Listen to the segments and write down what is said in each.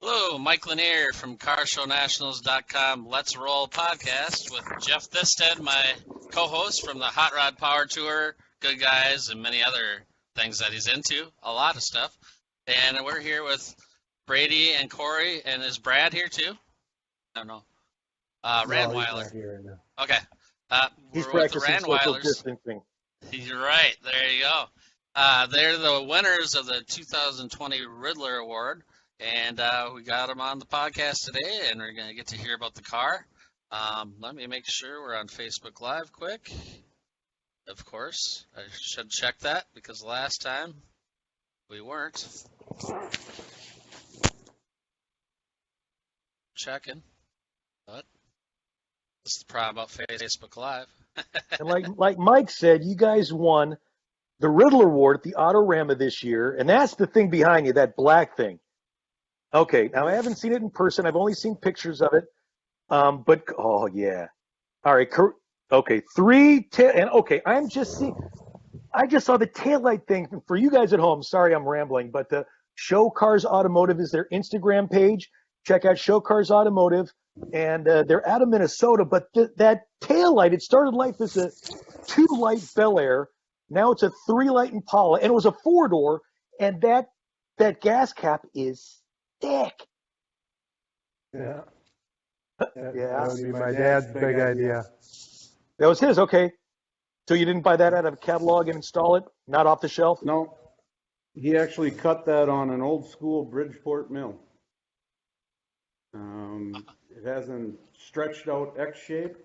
Hello, Mike Lanier from CarShowNationals.com Let's Roll podcast with Jeff Thisted, my co-host from the Hot Rod Power Tour, Good Guys, and many other things that he's into, a lot of stuff. And we're here with Brady and Cory, and is Brad here too? I don't know. Ranweiler. Okay. He's we're with the practicing social Ranweilers. distancing. You're right. There you go. They're the winners of the 2020 Ridler Award. And we got them on the podcast today, and we're going to get to hear about the car. Let me make sure we're on Facebook Live quick. Of course, I should check that because last time we weren't. Checking. But this is the problem about Facebook Live. And like Mike said, you guys won the Ridler Award at the Autorama this year, and that's the thing behind you, that black thing. Okay, now I haven't seen it in person. I've only seen pictures of it. But oh yeah, all right. Okay, I'm just seeing. I just saw the taillight thing for you guys at home. Sorry, I'm rambling, but the Show Cars Automotive is their Instagram page. Check out Show Cars Automotive, and they're out of Minnesota. But that taillight, it started life as a 2-light Bel Air. Now it's a 3-light Impala, and it was a 4-door. And that gas cap is thick. Yeah. Yeah. That would be my dad's big idea. That was his, okay. So you didn't buy that out of a catalog and install it? Not off the shelf? No, he actually cut that on an old school Bridgeport mill. It has a stretched out X shape,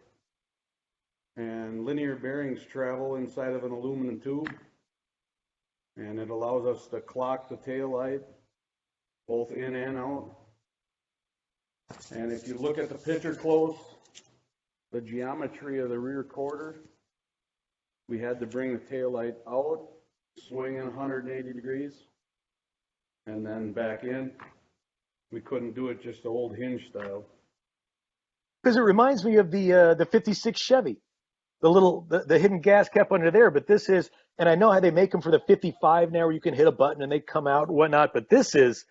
and linear bearings travel inside of an aluminum tube, and it allows us to clock the tail light both in and out. And if you look at the picture close, the geometry of the rear quarter, we had to bring the tail light out, swing in 180 degrees, and then back in. We couldn't do it just the old hinge style. Because it reminds me of the 56 Chevy, the hidden gas cap under there. But this is, and I know how they make them for the 55 now, where you can hit a button and they come out and whatnot. But this is,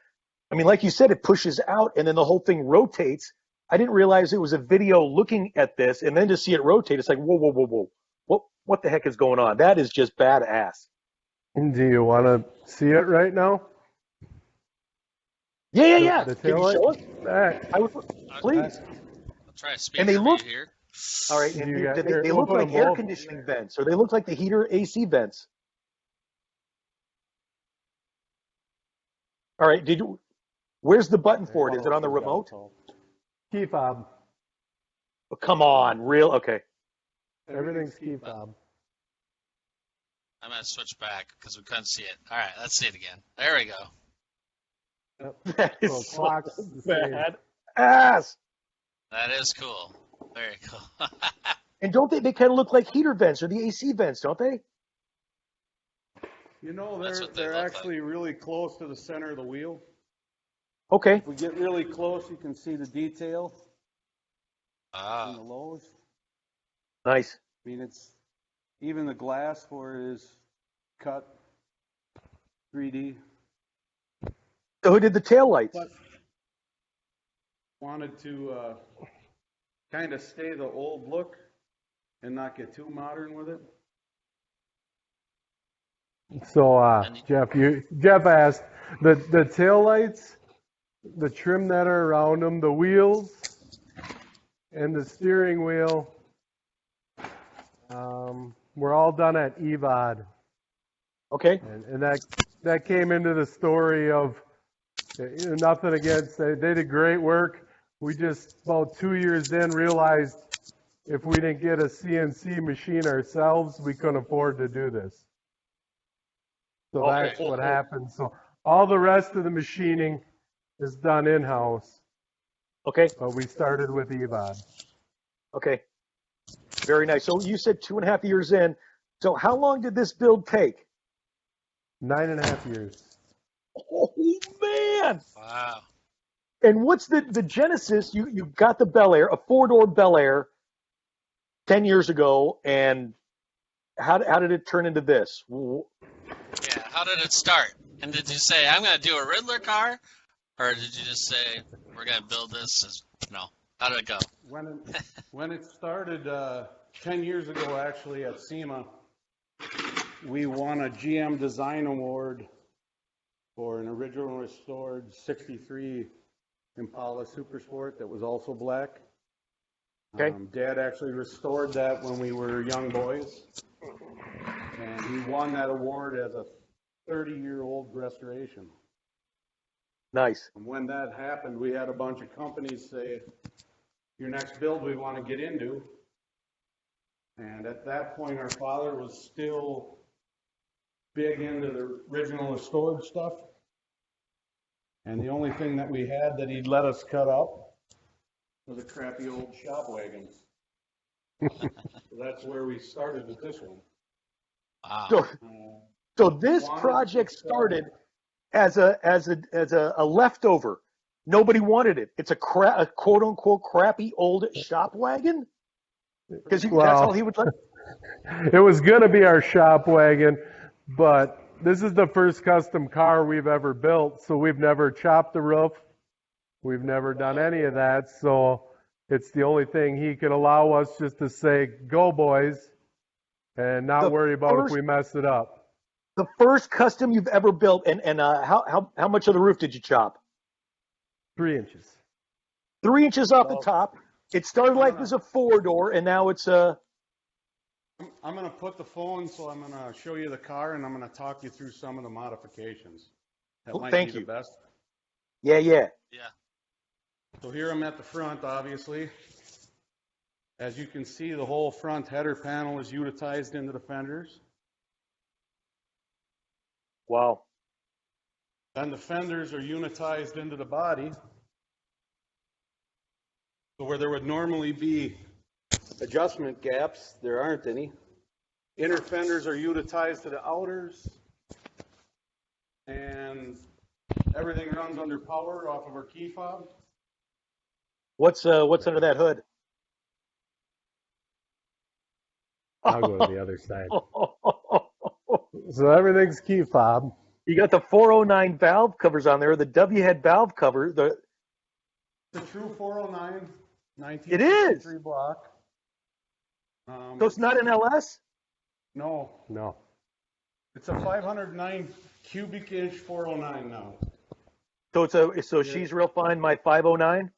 I mean, like you said, it pushes out and then the whole thing rotates. I didn't realize it was a video looking at this, and then to see it rotate, it's like, whoa. What the heck is going on? That is just badass. Do you want to see it right now? Yeah. The Can you show us? Back. Please. I'll try to speak And they look here. all right. And You got they look like air conditioning vents, or they look like the heater AC vents. All right. Where's the button for it? Is it on the remote? Key fob. Oh, come on, real? Okay. Everything's key fob. I'm going to switch back because we couldn't see it. All right, let's see it again. There we go. That is Well, so clock's the same. bad ass. That is cool. Very cool. And don't they kind of look like heater vents or the AC vents, don't they? You know, That's what they they're look actually really close to the center of the wheel. Okay. If we get really close, you can see the detail in the lows. Nice. I mean, it's even the glass for it is cut 3D. So who did the tail lights? But wanted to kind of stay the old look and not get too modern with it. So, Jeff asked, the tail lights, the trim that are around them, the wheels, and the steering wheel, were all done at EVOD. Okay. And that came into the story of, nothing against, they did great work. We just, about 2 years in, realized if we didn't get a CNC machine ourselves, we couldn't afford to do this. So that's what happened. So all the rest of the machining is done in-house. Okay. But we started with EVOD. Okay. Very nice. So you said 2.5 years in. So how long did this build take? 9.5 years. Oh, man. Wow. And what's the genesis? You got the Bel Air, a 4-door Bel Air 10 years ago, and how did it turn into this? Yeah, how did it start? And did you say, I'm going to do a Riddler car? Or did you just say, we're going to build this? No. How did it go? When it started 10 years ago, actually, at SEMA, we won a GM Design Award for an original restored 63 Impala Super Sport that was also black. Okay. Dad actually restored that when we were young boys, and he won that award as a 30-year-old restoration. Nice. And when that happened, we had a bunch of companies say, your next build we want to get into. And at that point, our father was still big into the original restored stuff. And the only thing that we had that he'd let us cut up was a crappy old shop wagon. So that's where we started with this one. Wow. So this project started as a leftover. Nobody wanted it. It's a quote unquote crappy old shop wagon. Because that's all he would let. It was going to be our shop wagon, but this is the first custom car we've ever built, so we've never chopped the roof. We've never done any of that, so it's the only thing he could allow us just to say, go boys, and not worry about if we mess it up. The first custom you've ever built, and how much of the roof did you chop? 3 inches. 3 inches off the top. It started like as a 4-door, and now it's a. I'm going to put the phone, so I'm going to show you the car, and I'm going to talk you through some of the modifications. That might Thank be you. the best. Yeah. Yeah. So here I'm at the front, obviously. As you can see, the whole front header panel is unitized into the fenders. Wow. Then the fenders are unitized into the body. So where there would normally be adjustment gaps, there aren't any. Inner fenders are unitized to the outers. And everything runs under power off of our key fob. What's under that hood? I'll go to the other side. So everything's key fob. You got the 409 valve covers on there, the W head valve cover. The true 409, 1963 It is block. So it's not an LS? No. It's a 509 cubic inch 409 now. So she's real fine. My 509.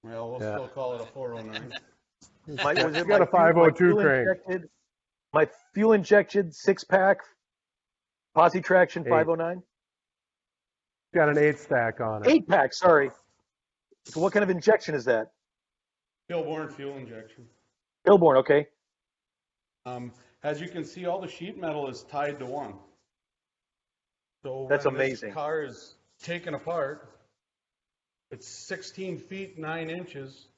Well, we'll still call it a 409. It's got a 502 crank. My fuel injected 6-pack posi traction 509. Got an 8-stack on it. 8-pack, sorry. So what kind of injection is that? Hillborn fuel injection. Hillborn, okay. As you can see, all the sheet metal is tied to one. So that's when amazing. This car is taken apart, it's 16 feet 9 inches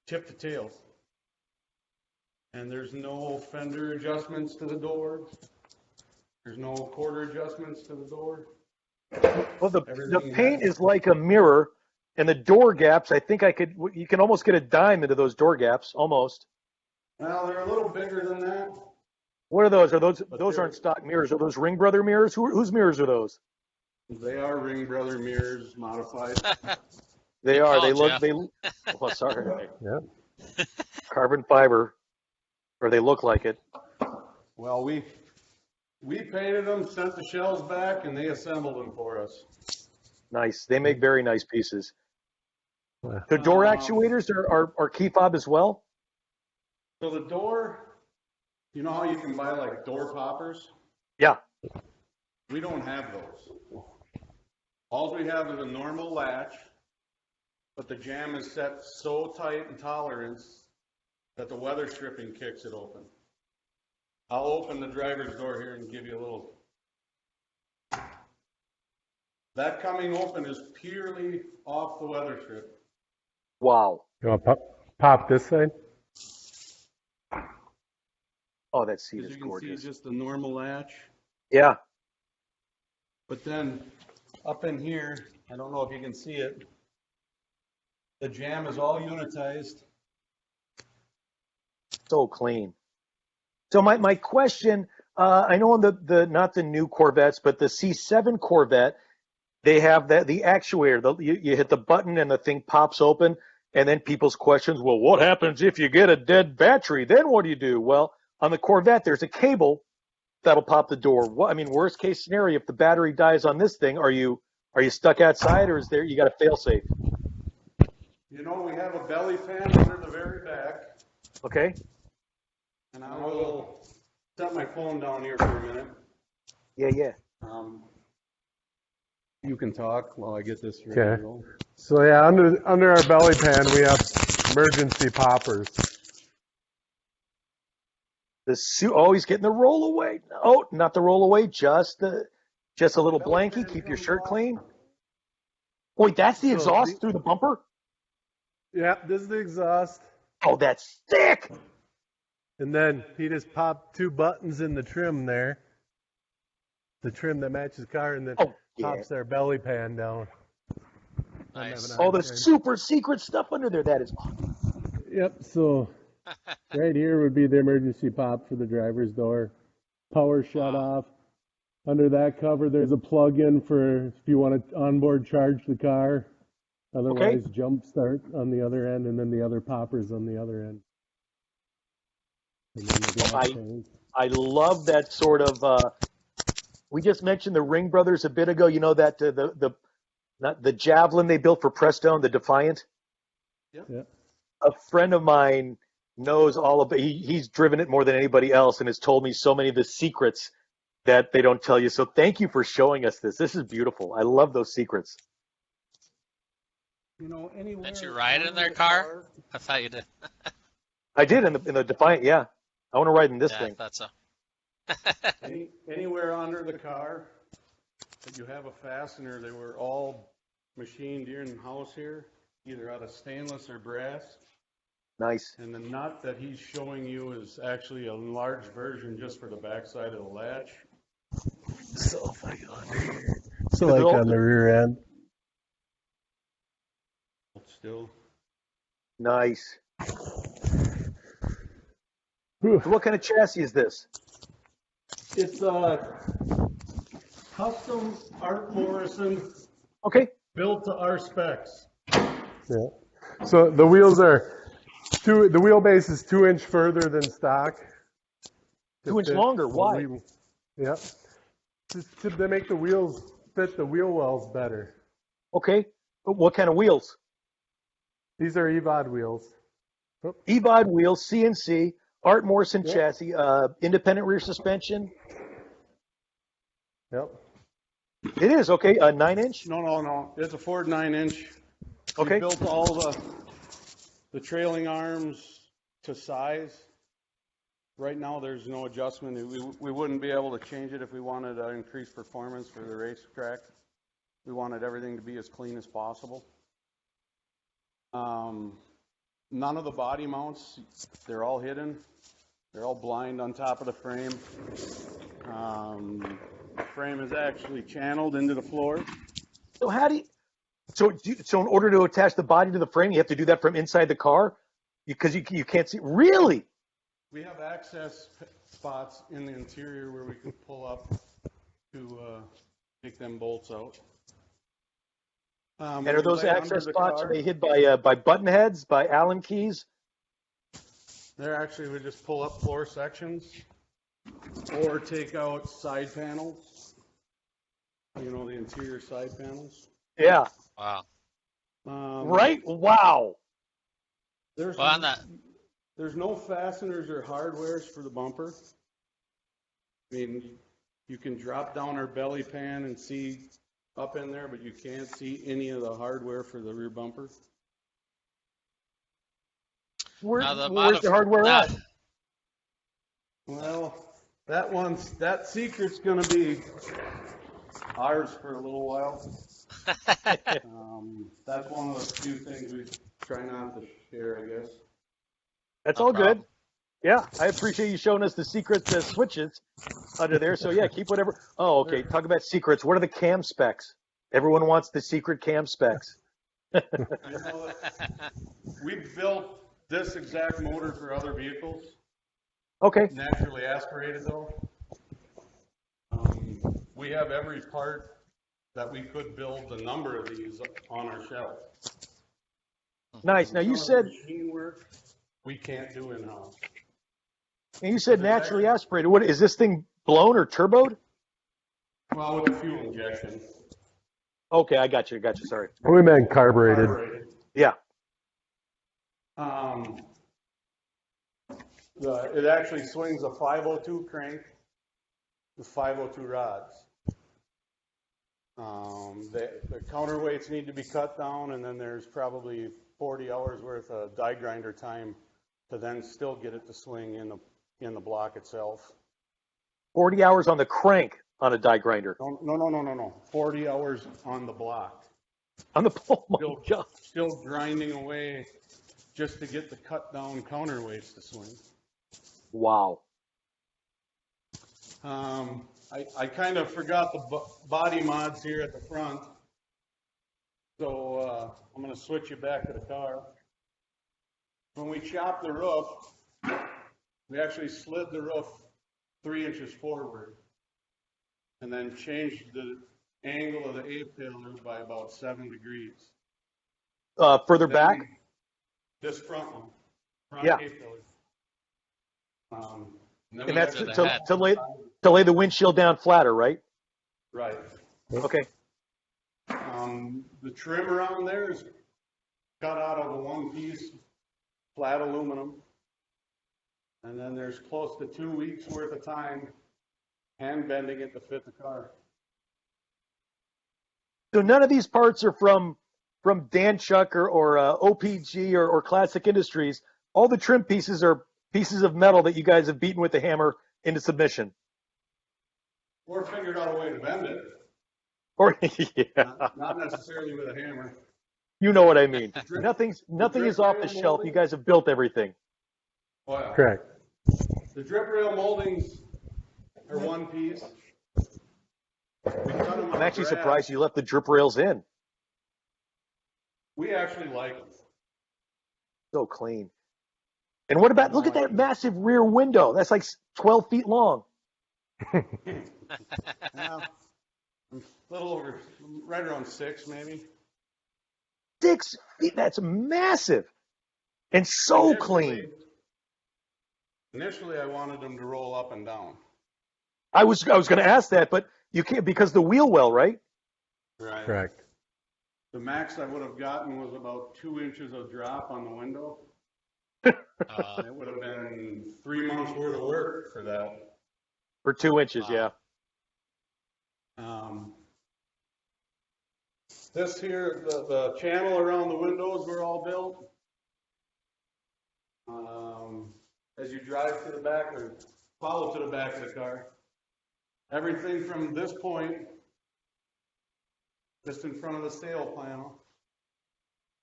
tip to tail. And there's no fender adjustments to the door. There's no quarter adjustments to the door. Well, the paint is like a mirror, and the door gaps, I think you can almost get a dime into those door gaps, almost. Well, they're a little bigger than that. What are those? Those aren't stock mirrors. Are those Ring Brother mirrors? Whose mirrors are those? They are Ring Brother mirrors modified. They are. They Jeff. look. Oh, sorry. Yeah. Carbon fiber, or they look like it. Well, we painted them, sent the shells back, and they assembled them for us. Nice. They make very nice pieces. The door actuators are key fob as well. So the door, you know how you can buy like door poppers? Yeah. We don't have those. All we have is a normal latch, but the jamb is set so tight in tolerance that the weather stripping kicks it open. I'll open the driver's door here and give you a little. That coming open is purely off the weather strip. Wow. You want to pop this side? Oh, that seat As is you can gorgeous. see, just a normal latch. Yeah. But then up in here, I don't know if you can see it, the jamb is all unitized. So clean. So my question, I know on the not the new Corvettes, but the C7 Corvette, they have the actuator. You hit the button and the thing pops open, and then people's questions, well, what happens if you get a dead battery? Then what do you do? Well, on the Corvette, there's a cable that'll pop the door. What, I mean, worst case scenario, if the battery dies on this thing, are you stuck outside, or is there you got a fail safe? You know, we have a belly fan under the very back, Okay. and I will set my phone down here for a minute. Yeah. You can talk while I get this ready to Okay. go. So yeah, under our belly pan, we have emergency poppers. The suit. Oh, he's getting the rollaway. Oh, not the rollaway, just a little blankie. Keep your shirt clean. Wait, that's the exhaust through the bumper? Yeah, this is the exhaust. Oh, that's sick. And then he just popped 2 buttons in the trim there. The trim that matches the car, and then pops our belly pan down. Nice. Oh, the super secret stuff under there. That is awesome. Yep, so right here would be the emergency pop for the driver's door. Power shut off. Under that cover, there's a plug-in for if you want to onboard charge the car. Otherwise, jump start on the other end, and then the other poppers on the other end. And then the gas tank. I love that sort of. We just mentioned the Ring Brothers a bit ago. You know that the Javelin they built for Prestone, the Defiant. Yeah. A friend of mine knows all about. He's driven it more than anybody else, and has told me so many of the secrets that they don't tell you. So thank you for showing us this. This is beautiful. I love those secrets. You know, anywhere. Did you ride in their car? I thought you did. I did in the Defiant. Yeah, I want to ride in this Yeah, thing. I thought so. Anywhere under the car that you have a fastener, they were all machined here in house here, either out of stainless or brass. Nice. And the nut that he's showing you is actually a large version just for the backside of the latch. So like on the rear end. Still. Nice. So what kind of chassis is this? It's a custom Art Morrison Okay. built to our specs. Yeah. So the wheels are the wheelbase is 2 inch further than stock. 2 inch longer. Why? Yeah. To make the wheels fit the wheel wells better. Okay. But what kind of wheels? These are EVOD wheels. EVOD wheels, CNC, Art Morrison chassis, independent rear suspension. Yep. It is, okay, a 9-inch? No. It's a Ford 9-inch. Okay. We built all the trailing arms to size. Right now, there's no adjustment. We wouldn't be able to change it if we wanted to increase performance for the racetrack. We wanted everything to be as clean as possible. None of the body mounts, they're all hidden. They're all blind on top of the frame. The frame is actually channeled into the floor. So how do you, so in order to attach the body to the frame, you have to do that from inside the car? Because you can't see, really? We have access spots in the interior where we can pull up to take them bolts out. And are those access spots, are they hid by button heads, by Allen keys? They're actually, we just pull up floor sections or take out side panels. You know, the interior side panels. Yeah. Wow. Right? Wow. There's no fasteners or hardwares for the bumper. I mean, you can drop down our belly pan and see up in there, but you can't see any of the hardware for the rear bumper. Where's the hardware at? Well, that secret's going to be ours for a little while. That's one of the few things we try not to share, I guess. That's all good. Yeah, I appreciate you showing us the secret switches under there. So, yeah, keep whatever. Oh, okay. Talk about secrets. What are the cam specs? Everyone wants the secret cam specs. You know, we built this exact motor for other vehicles. Okay. Naturally aspirated, though. We have every part that we could build a number of these on our shelf. Nice. Now you Some of the said machine work we can't do in-house. naturally aspirated. What is this thing blown or turboed? Well, with a fuel injection. Okay, I got you. Sorry. We meant carbureted. Carbureted. Yeah. It actually swings a 502 crank with 502 rods. The counterweights need to be cut down, and then there's probably 40 hours worth of die grinder time to then still get it to swing in the block itself. 40 hours on the crank on a die grinder. No. 40 hours on the block. On the oh my God. Still grinding away just to get the cut down counterweights to swing. Wow. I kind of forgot the body mods here at the front. So I'm going to switch you back to the car. When we chopped the roof, we actually slid the roof 3 inches forward and then changed the angle of the A-pillar by about 7 degrees. Further back? This front one. Front Yeah. A-pillar. And that's to lay the windshield down flatter, right? Right. Okay. The trim around there is cut out of a one-piece flat aluminum. And then there's close to 2 weeks worth of time hand bending it to fit the car. So none of these parts are from Dan Chuck or OPG or Classic Industries. All the trim pieces are pieces of metal that you guys have beaten with the hammer into submission. Or figured out a way to bend it. Or yeah. Not necessarily with a hammer. You know what I mean. Nothing is off the shelf. You guys have built everything. Oh, yeah. Correct. The drip rail moldings are one piece. We cut them I'm on actually brass. surprised you left the drip rails in. We actually like them. So clean. And what about, look at that massive rear window. That's like 12 feet long. A little over, right around 6 maybe. 6 feet. That's massive. And so clean. Initially, I wanted them to roll up and down. I was going to ask that, but you can't because the wheel well, right? Right. Correct. The max I would have gotten was about 2 inches of drop on the window. It would have been 3 months worth of work for that. For 2 inches, yeah. This here, the channel around the windows were all built. As you drive to the back or follow to the back of the car, everything from this point, just in front of the sail panel,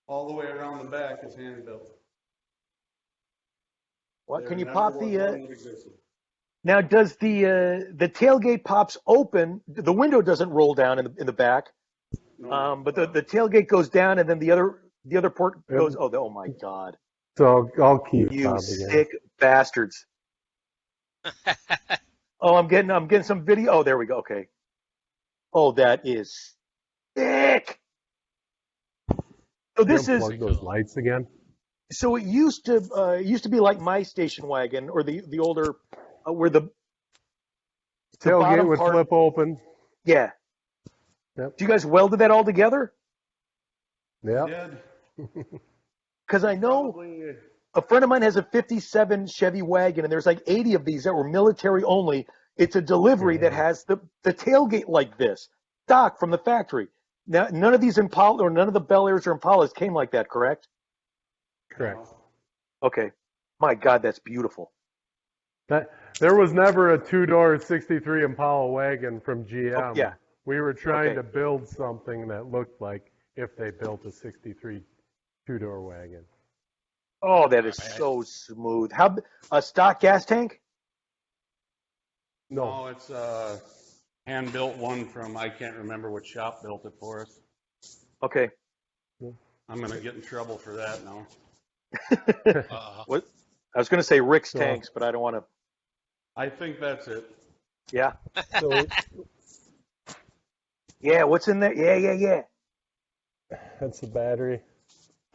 all the way around the back is hand built. What can you There pop never was the? one that existed. Now, does the tailgate pops open? The window doesn't roll down in the back, No. but the tailgate goes down, and then the other port goes. Oh my God! So I'll keep You Bob again. sick bastards! Oh, I'm getting some video. Oh, there we go. Okay. Oh, that is sick. So this is Plug those lights again. so it used to be like my station wagon or the older where the Tailgate bottom would part- flip open. Yeah. Yep. Do you guys welded that all together? Yeah. Did Because I know probably a friend of mine has a 57 Chevy wagon, and there's like 80 of these that were military only. It's a delivery that has the tailgate like this, stock from the factory. Now, none of these Impala or none of the Bel Airs or Impalas came like that, correct? Correct. Okay. My God, that's beautiful. There was never a two-door 63 Impala wagon from GM. Oh, yeah. We were trying Okay. to build something that looked like if they built a 63 two-door wagon. Oh, that is so smooth. How a stock gas tank? No, it's a hand built one from I can't remember what shop built it for us. Okay. I'm gonna get in trouble for that now. What? I was going to say Rick's So- tanks, but I don't want to. I think that's it. Yeah. so Yeah, what's in there? Yeah. That's the battery.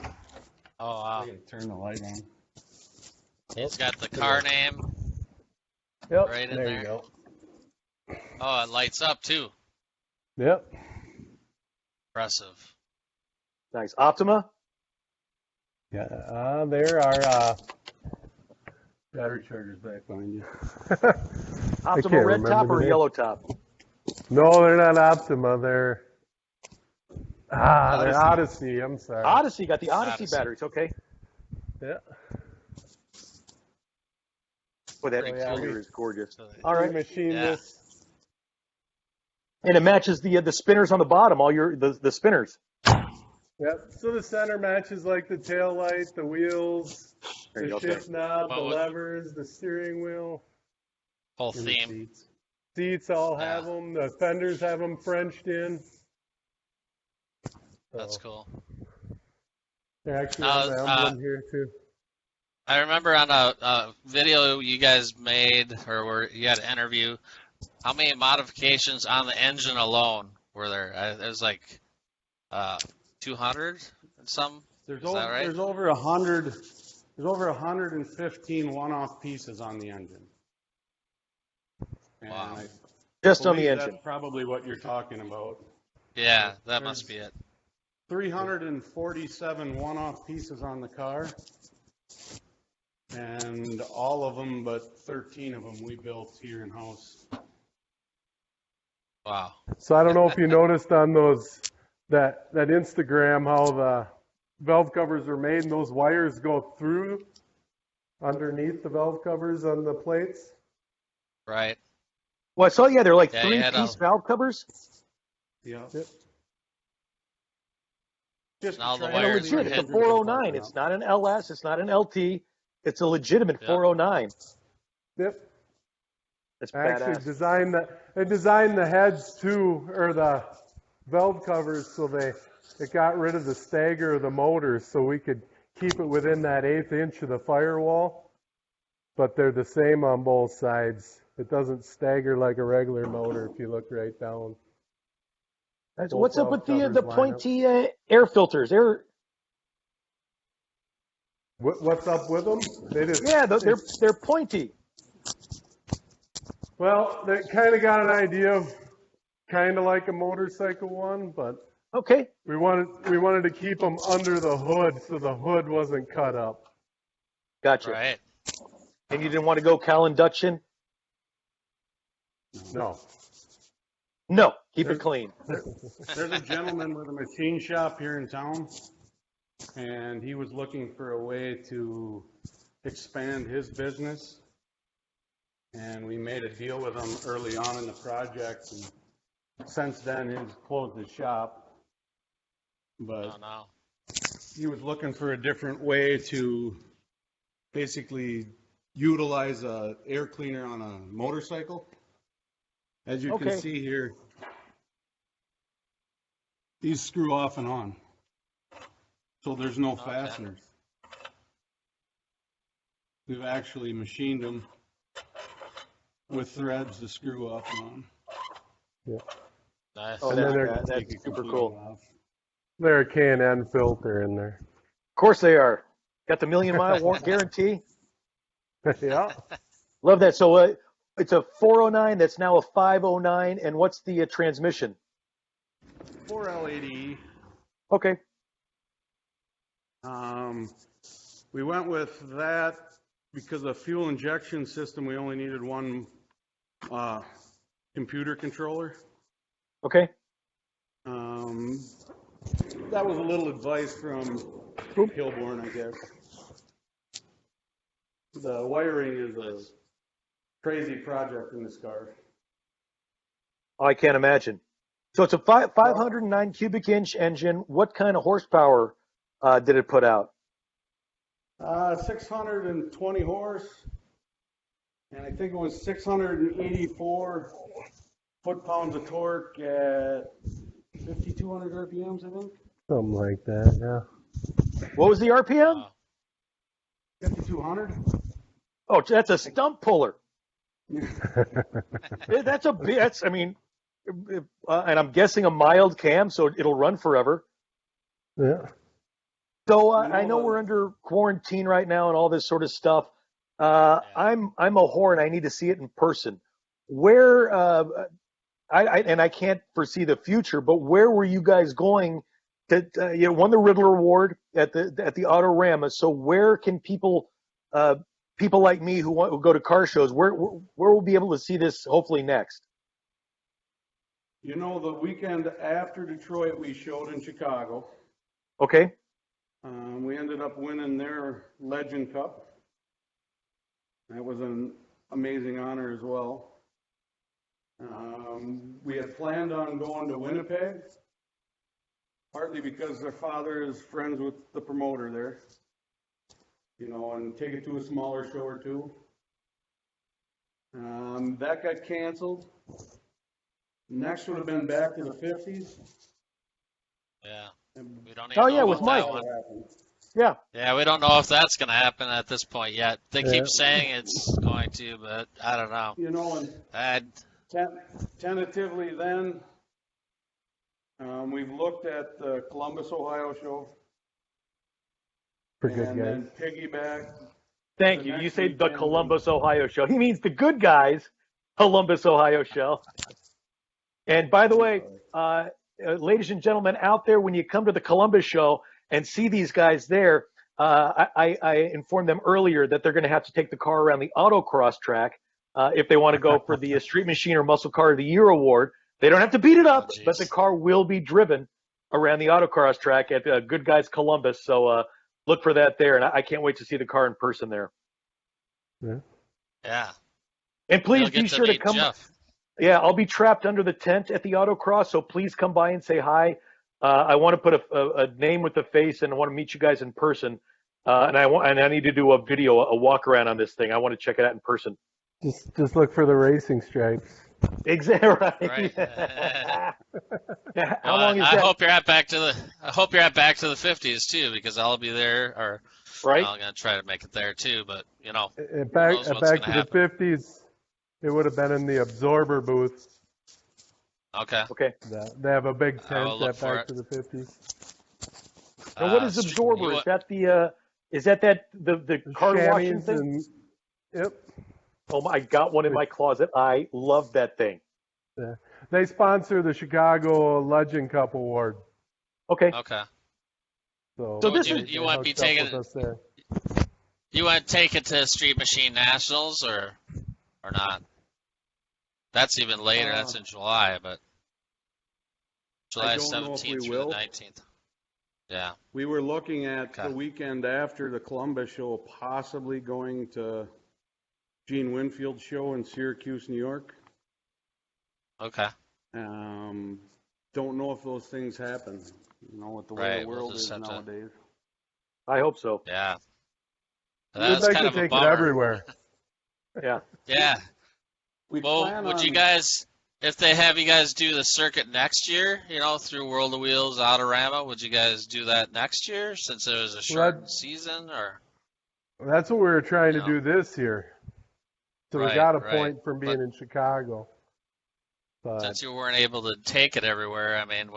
Oh, wow. I can turn the light on. He's got the car name Yep. right in there there. you go. Oh, it lights up, too. Yep. Impressive. Nice. Optima? Yeah. There are Battery charger's back behind you. Optima can't red remember top the or name. yellow top? no, they're not Optima. They're they're Odyssey. Odyssey. I'm sorry. Odyssey, got the Odyssey Odyssey. batteries. Okay. Yeah. Boy, that Pretty interior cool. is gorgeous. So, All We right. machined Yeah. this. And it matches the spinners on the bottom, all the spinners. Yep. So the center matches like the tail light, the wheels, There you the go. shift knob, the Well, what- levers, the steering wheel. Whole and the theme. seats. Seats all have Yeah. them. The fenders have them Frenched in. That's So, cool. They actually have the emblem here too. I remember on a video you guys made, or where you had an interview, how many modifications on the engine alone were there? It was like 200 and some. There's Is that right? there's over 100. There's over 115 one-off pieces on the engine. And Wow. I Just on the believe engine. That's probably what you're talking about. Yeah, that must be it. 347 one-off pieces on the car. And all of them, but 13 of them we built here in-house. Wow. So I don't know if you noticed on those that Instagram how the valve covers are made and those wires go through underneath the valve covers on the plates. Right. Well, I saw, they're like Yeah, you had three-piece valve covers. Yeah. Yep. Just And all the try And a wires to were legit, it's a hidden. 409. It's not an LS. It's not an LT. It's a legitimate Yep. 409. Yep. That's I actually badass. designed the heads too, or the valve covers, so it got rid of the stagger of the motor, so we could keep it within that 1/8 inch of the firewall. But they're the same on both sides. It doesn't stagger like a regular motor if you look right down. What's up with the valve covers line pointy air filters? What's up with them? They just They're pointy. Well, they kind of got an idea of kind of like a motorcycle one, but Okay. we wanted to keep them under the hood so the hood wasn't cut up. Gotcha. Right. And you didn't want to go Cal induction? No. No. Keep it clean. There's a gentleman with a machine shop here in town, and he was looking for a way to expand his business. And we made a deal with him early on in the project, and since then he's closed his shop. But Oh, no. he was looking for a different way to basically utilize a air cleaner on a motorcycle. As you can Okay. see here, these screw off and on. So there's no Okay. fasteners. We've actually machined them with threads to screw off and on. Nice. Oh, And then that's Take it super completely cool. off. They're a K&N filter in there. Of course they are. Got the million-mile warrant guarantee. Yeah. Love that. So it's a 409 that's now a 509. And what's the transmission? 4L80E. Okay. We went with that because the fuel injection system, we only needed one computer controller. Okay. That was a little advice from Hilborn, I guess. The wiring is a crazy project in this car. Oh, I can't imagine. So it's a 509 cubic inch engine. What kind of horsepower did it put out? 620 horse, and I think it was 684 foot-pounds of torque at 5,200 RPMs, I think. Something like that, yeah. What was the RPM? Wow. 5,200. Oh, that's a stump puller. That's a big. I mean, and I'm guessing a mild cam, so it'll run forever. Yeah. So I know we're under quarantine right now and all this sort of stuff. I'm a whore and I need to see it in person. Where I can't foresee the future, but where were you guys going? You won the Ridler Award at the Autorama. So where can people like me who go to car shows, where we'll be able to see this hopefully next? You know, the weekend after Detroit, we showed in Chicago. Okay. We ended up winning their Legend Cup. That was an amazing honor as well. We had planned on going to Winnipeg, partly because their father is friends with the promoter there, you know, and take it to a smaller show or two. That got canceled. Next would have been back to the 50s. Yeah. We don't even know with about Mike. that one. Yeah. Yeah, we don't know if that's going to happen at this point yet. They keep saying it's going to, but I don't know. You know, and tentatively then, we've looked at the Columbus, Ohio show. For good and guys. then piggyback. Thank you. You say the Columbus, Ohio show. He means the good guys, Columbus, Ohio show. And by the way, ladies and gentlemen out there, when you come to the Columbus show and see these guys there, I informed them earlier that they're going to have to take the car around the autocross track if they want to go for the Street Machine or Muscle Car of the Year award. They don't have to beat it up, but the car will be driven around the autocross track at Good Guys Columbus. So look for that there, and I can't wait to see the car in person there. Yeah. And please be sure to come. Jeff. Yeah, I'll be trapped under the tent at the autocross, so please come by and say hi. I want to put a name with the face, and I want to meet you guys in person. And I need to do a video, a walk around on this thing. I want to check it out in person. Just look for the racing stripes. Exactly. Right. How long is that? I hope you're at back to the 50s too, because I'll be there. Or right. I'm gonna try to make it there too, but you know. Back to the 50s, it would have been in the absorber booth. Okay. They have a big tent at Back it. to the 50s. And what is absorber? Is that the car washing thing? Yep. Oh, I got one in my closet. I love that thing. Yeah. They sponsor the Chicago Legend Cup Award. Okay. So this you want to be taking it? You want to take it to Street Machine Nationals or not? That's even later. That's in July, but July 17th through the 19th. Yeah. We were looking at the weekend after the Columbus show, possibly going to Gene Winfield's show in Syracuse, New York. Okay. Don't know if those things happen. You know, with the way the world is nowadays. I hope so. Yeah. We'd like to take it everywhere. Yeah. Yeah. Would you guys, if they have you guys do the circuit next year, you know, through World of Wheels, Autorama, would you guys do that next year since it was a short season? Or that's what we were trying to do this year. So we got a point from being in Chicago. But since you weren't able to take it everywhere, I mean,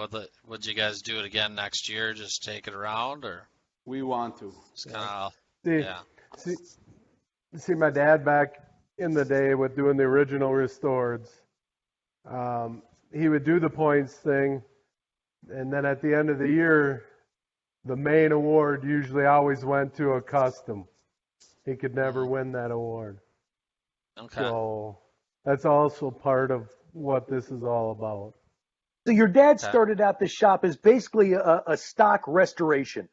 would you guys do it again next year? Just take it around, or we want to? It's kind of See, my dad back in the day with doing the original restoreds, he would do the points thing, and then at the end of the year, the main award usually always went to a custom. He could never win that award. Okay. So that's also part of what this is all about. So your dad started out the shop as basically a stock restoration.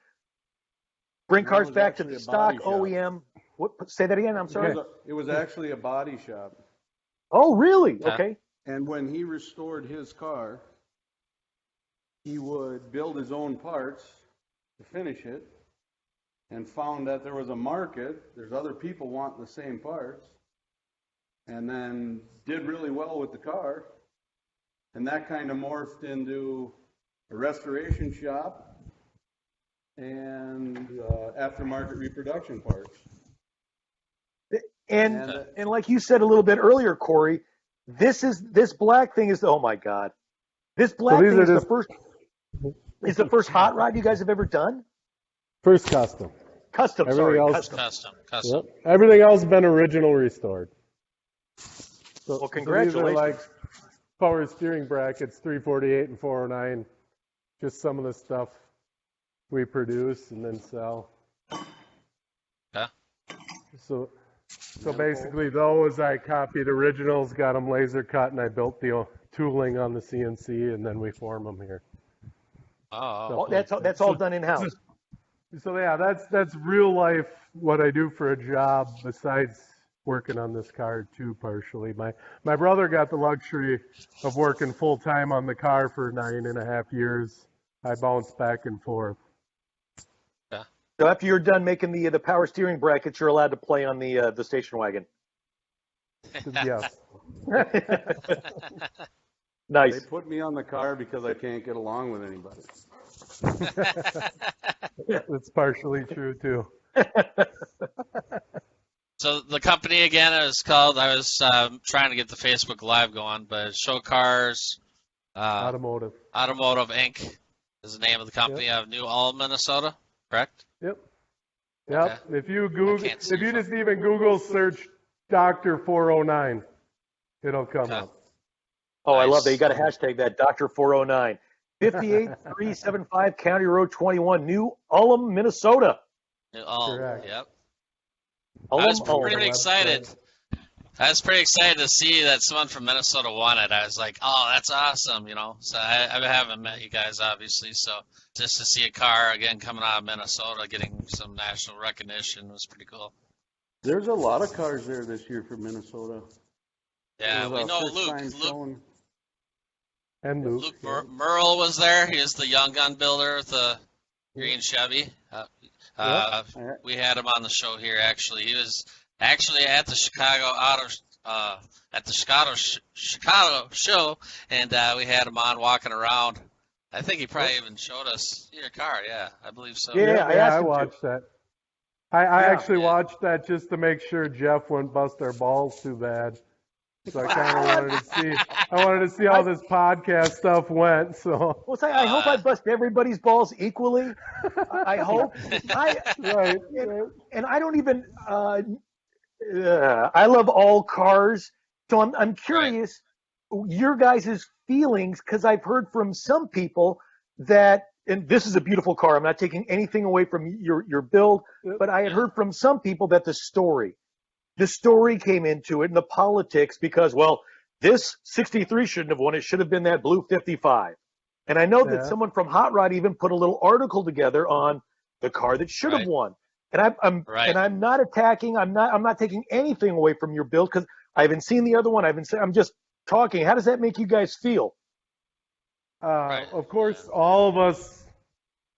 Bring cars back to the stock OEM. Say that again. I'm sorry. It was actually a body shop. Oh, really? Okay. And when he restored his car, he would build his own parts to finish it, and found that there was a market. There's other people wanting the same parts, and then did really well with the car. And that kind of morphed into a restoration shop and aftermarket reproduction parts. And like you said a little bit earlier, Cory, this black thing is, oh my God. This black thing is the first hot rod you guys have ever done? First custom. Custom, Everything sorry. else- Custom. Custom. Yep. Everything else has been original restored. So, Well, congratulations. So these are like power steering brackets, 348 and 409. Just some of the stuff we produce and then sell. Yeah. So basically those I copied originals, got them laser cut, and I built the tooling on the CNC, and then we form them here. Oh. That's all done in-house. So yeah, that's real life what I do for a job besides working on this car too partially. My brother got the luxury of working full time on the car for 9.5 years. I bounced back and forth. Yeah. So after you're done making the power steering brackets, you're allowed to play on the station wagon. Yes. Nice. They put me on the car because I can't get along with anybody. That's partially true too. So the company again is called. I was trying to get the Facebook Live going, but Show Cars Automotive Inc. is the name of the company out of New Ulm, Minnesota. Correct? Yep. Okay. If you Google, can't see if you from- just even Google search Dr. 409, it'll come Okay. up. Oh, I Nice. love that. You got to hashtag that, Dr. 409. 58375 County Road 21, New Ulm, Minnesota. New Ulm. Correct. Yep. Ulm, I was Ulm. pretty excited. I was pretty excited to see that someone from Minnesota won it. I was like, oh, that's awesome, you know. So I haven't met you guys, obviously. So just to see a car, again, coming out of Minnesota, getting some national recognition was pretty cool. There's a lot of cars there this year from Minnesota. Yeah, It was we our know first Luke. time showing. And Luke. Luke Merle was there. He is the young gun builder with the green Chevy. We had him on the show here, actually. He was actually at the Chicago Chicago show, and we had him on walking around. I think he probably even showed us your car. Yeah, I believe so. Yeah, I asked I him to. watched that. I actually watched that just to make sure Jeff wouldn't bust our balls too bad. So I kind of wanted to see how this podcast stuff went. So Well, I hope I bust everybody's balls equally. I hope. right. And I don't even. I love all cars, so I'm curious your guys' feelings, because I've heard from some people that, and this is a beautiful car. I'm not taking anything away from your build, but I had heard from some people that the story came into it, and the politics, because, well, this 63 shouldn't have won. It should have been that blue 55. And I know that someone from Hot Rod even put a little article together on the car that should have won. And I'm not attacking. I'm not taking anything away from your build, because I haven't seen the other one. I'm just talking. How does that make you guys feel? Of course, all of us,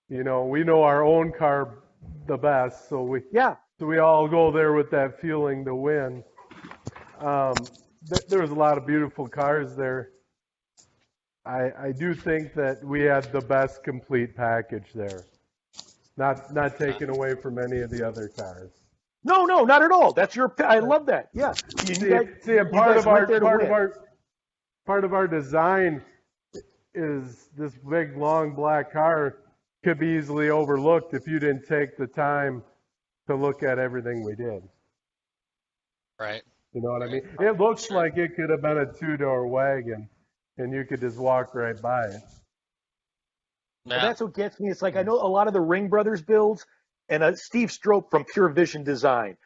we know our own car the best, so we all go there with that feeling to win. There was a lot of beautiful cars there. I do think that we had the best complete package there. Not taken away from any of the other cars. No, not at all. That's your. I love that. Yeah. Part of our design is this big long black car could be easily overlooked if you didn't take the time to look at everything we did. Right. You know what I mean? It looks like it could have been a two-door wagon, and you could just walk right by it. Yeah. That's what gets me. It's like, I know a lot of the Ring Brothers builds, and Steve Strope from Pure Vision Design.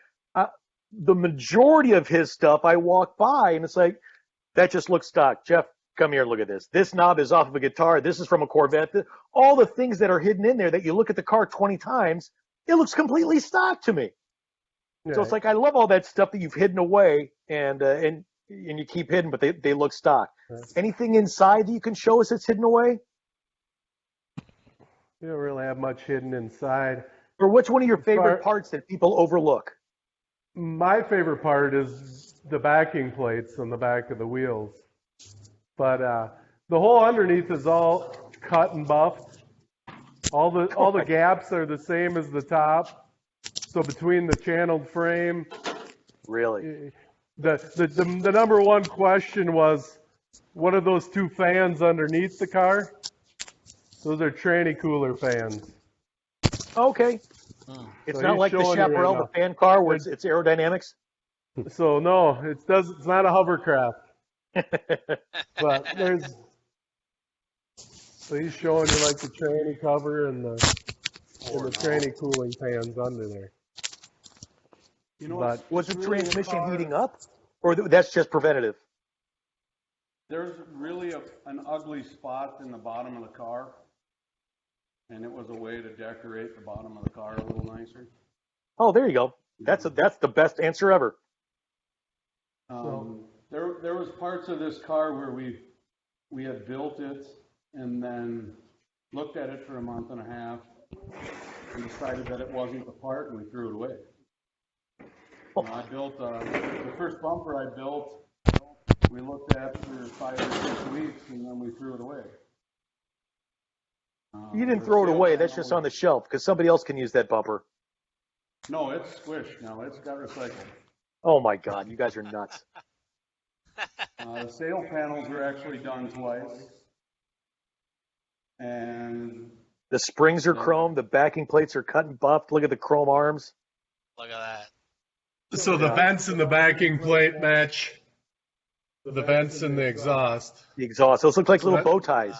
The majority of his stuff, I walk by, and it's like, that just looks stock. Jeff, come here and look at this. This knob is off of a guitar. This is from a Corvette. All the things that are hidden in there that you look at the car 20 times, it looks completely stock to me. Yeah. So it's like, I love all that stuff that you've hidden away and you keep hidden, but they look stock. Right. Anything inside that you can show us that's hidden away? You don't really have much hidden inside. Or what's one of your favorite parts that people overlook? My favorite part is the backing plates on the back of the wheels. But the whole underneath is all cut and buffed. All the gaps are the same as the top. So between the channeled frame, really, The number one question was, what are those two fans underneath the car? Those are tranny cooler fans. Okay. It's So not he's like the showing you right Chaparral, the now. fan car, where it's aerodynamics. So no, it's not a hovercraft. But so he's showing you like the tranny cover and the tranny cooling fans under there. You know, But Was the it's really a transmission car- heating up, or that's just preventative? There's really an ugly spot in the bottom of the car, and it was a way to decorate the bottom of the car a little nicer. Oh, there you go. That's the best answer ever. There was parts of this car where we had built it and then looked at it for a month and a half and decided that it wasn't the part, and we threw it away. You know, I built the first bumper I built. We looked at for 5 or 6 weeks, and then we threw it away. You didn't throw it away. That's just on the shelf because somebody else can use that bumper. No, it's squished now. It's got recycled. Oh my God, you guys are nuts. The sail panels were actually done twice. And The springs are chrome. The backing plates are cut and buffed. Look at the chrome arms. Look at that. So the vents in the backing plate match the vents in the exhaust. The exhaust. Those look like little bow ties.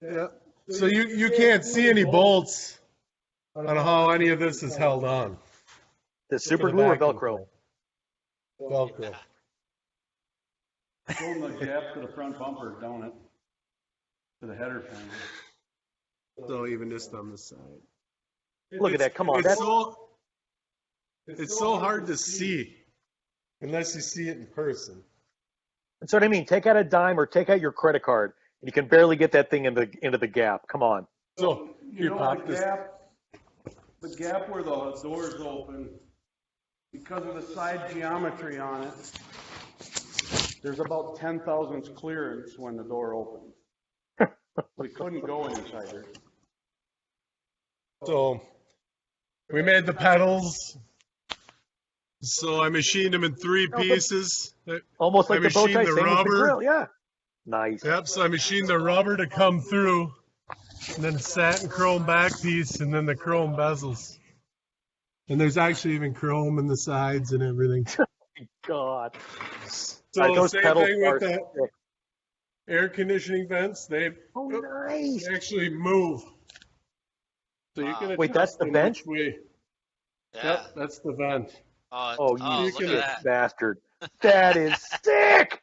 Yeah. So you can't see any bolts on how any of this is held on. The super glue or Velcro? Velcro. show them the gap to the front bumper down it to the header panel. So even just on the side. Look at that. Come on. It's so hard to see unless you see it in person. That's what I mean. Take out a dime or take out your credit card, and you can barely get that thing into the gap. Come on. So You know, the gap where the doors open, because of the side geometry on it, there's about 10 thousandths clearance when the door opens. We couldn't go inside there. So we made the pedals. So I machined them in 3 pieces. Almost like I the bow tie. machined the Same with the rubber. grill. Yeah. Nice. Yep, so I machined the rubber to come through, and then satin chrome back piece, and then the chrome bezels. And there's actually even chrome in the sides and everything. God. So Those same pedals thing are with the sick. air conditioning vents. They Nice. actually move. So you can Wait, that's adjust the them vent? which way. Yeah. Yep, that's the vent. Oh, you look at that. bastard. That is sick.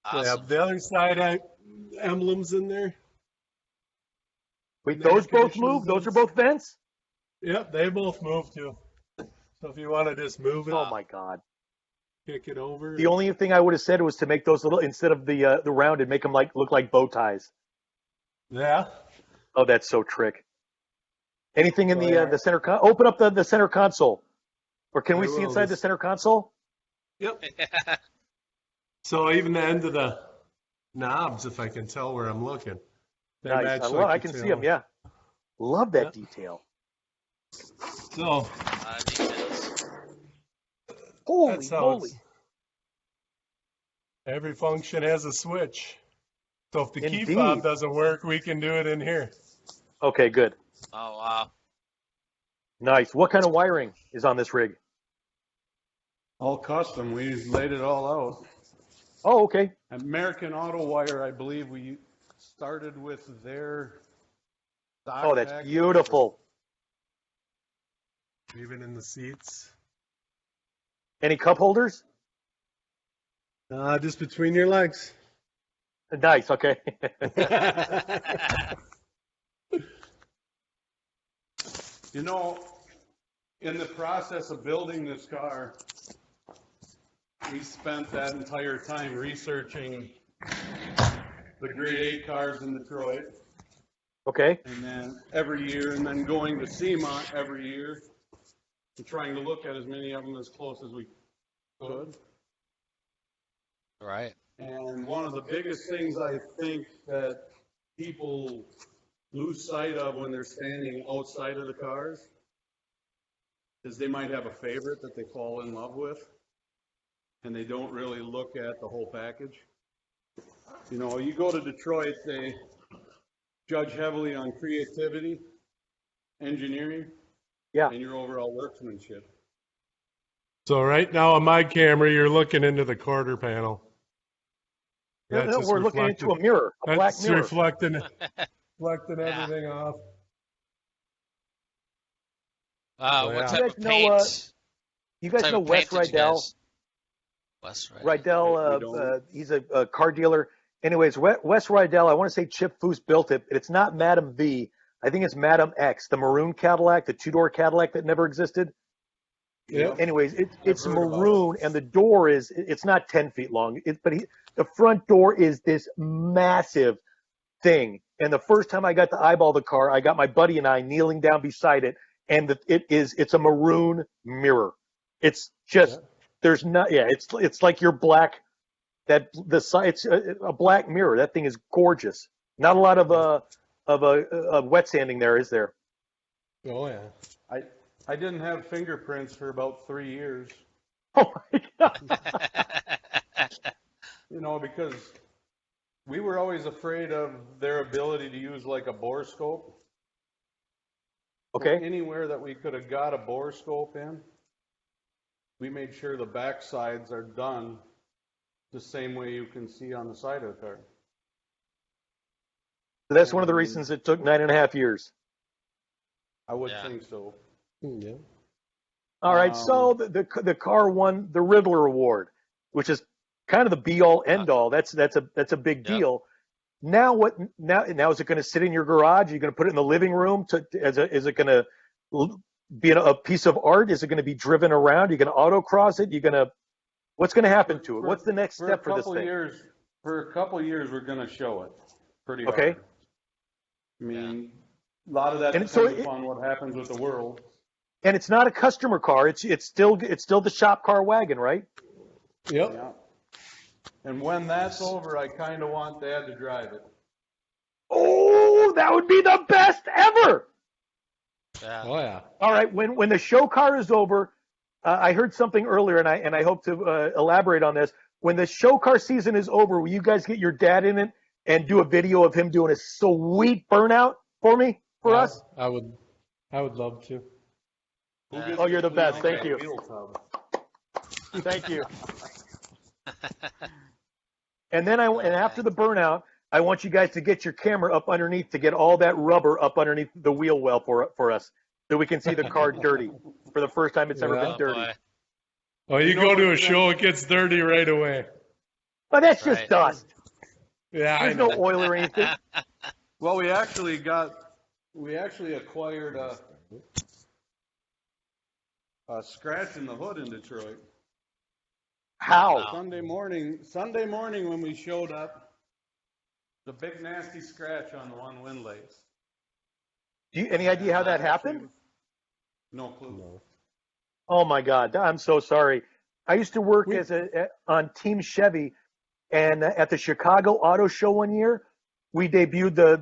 Awesome. Yeah, the other side emblems in there. Wait, The those air both conditioning move? Those are vents. both vents? Yep, they both move too. So if you want to just move it, Oh my God. kick it over. The only thing I would have said was to make those little, instead of the rounded, make them look like bow ties. Yeah. Oh, that's so trick. Anything in the center open up the center console. Or can we see inside the center console? Yep. So even the end of the knobs, if I can tell where I'm looking. They Nice. match I like can the see them, yeah. Love that detail. So Details. Holy that's how moly. every function has a switch. So if the key Indeed. fob doesn't work, we can do it in here. Okay, good. Oh, wow. Nice. What kind of wiring is on this rig? All custom. We laid it all out. Oh, okay. American Auto Wire, I believe we started with their stock Oh, that's package. beautiful. Even in the seats. Any cup holders? Just between your legs. Nice, okay. You know, in the process of building this car, we spent that entire time researching the grade 8 cars in Detroit, Okay. and then every year, and then going to SEMA every year, and trying to look at as many of them as close as we could. Right. And one of the biggest things I think that people lose sight of when they're standing outside of the cars is they might have a favorite that they fall in love with. and they don't really look at the whole package. You know, you go to Detroit, they judge heavily on creativity, engineering, Yeah. and your overall workmanship. So right now on my camera, you're looking into the quarter panel. No, That's just we're looking reflecting- into a mirror, a black That's mirror. reflecting Yeah. everything off. What yeah. type You of guys know, paint? You guys type know of Wes paint did you Rydell? guys- Wes Rydell. We Rydell, don't. he's a car dealer. Anyways, Wes Rydell, I want to say Chip Foose built it. It's not Madam V. I think it's Madam X, the maroon Cadillac, the two-door Cadillac that never existed. Yep. Anyways, it's heard about maroon, and the door it's not 10 feet long. The front door is this massive thing. And the first time I got to eyeball the car, I got my buddy and I kneeling down beside it, and it's a maroon mirror. It's just there's not it's like your black it's a black mirror. That thing is gorgeous. Not a lot of wet sanding there, is there? Oh yeah. I didn't have fingerprints for about 3 years, Oh my god! you know, because we were always afraid of their ability to use like a bore scope. Okay. So anywhere that we could have got a bore scope in, we made sure the back sides are done the same way you can see on the side of the car. So that's one of the reasons it took 9.5 years. I would Yeah. think so. Yeah. All right, so the car won the Riddler Award, which is kind of the be all end all. That's a big Yep. deal. Now what? Now is it going to sit in your garage? Are you going to put it in the living room? Is it going to be a piece of art? Is it going to be driven around? Are you going to autocross it? What's going to happen to it? What's the next step for this thing? For a couple years, we're going to show it pretty hard. Okay. I mean, a lot of that And depends so upon what happens with the world. And it's not a customer car. It's still the shop car wagon, right? Yep. Yeah. And when that's over, I kind of want Dad to drive it. Oh, that would be the best ever. Yeah. Oh yeah. All right, when the show car is over, I heard something earlier, and I hope to elaborate on this. When the show car season is over, will you guys get your dad in it and do a video of him doing a sweet burnout for us? I would love to. Oh, you're the best. Thank you. Wheel tub. Thank you. And then after the burnout, I want you guys to get your camera up underneath to get all that rubber up underneath the wheel well for us, so we can see the car dirty for the first time it's ever Yeah. been dirty. Boy. Oh, you go to a show, it gets dirty right away. But that's just Right. dust. Yeah, I There's know. no oil or anything. Well, we actually acquired a scratch in the hood in Detroit. How? Sunday morning when we showed up, the big nasty scratch on the one windlace. Any idea how that happened? No clue. Oh my God, I'm so sorry. I used to work on Team Chevy, and at the Chicago Auto Show one year, we debuted the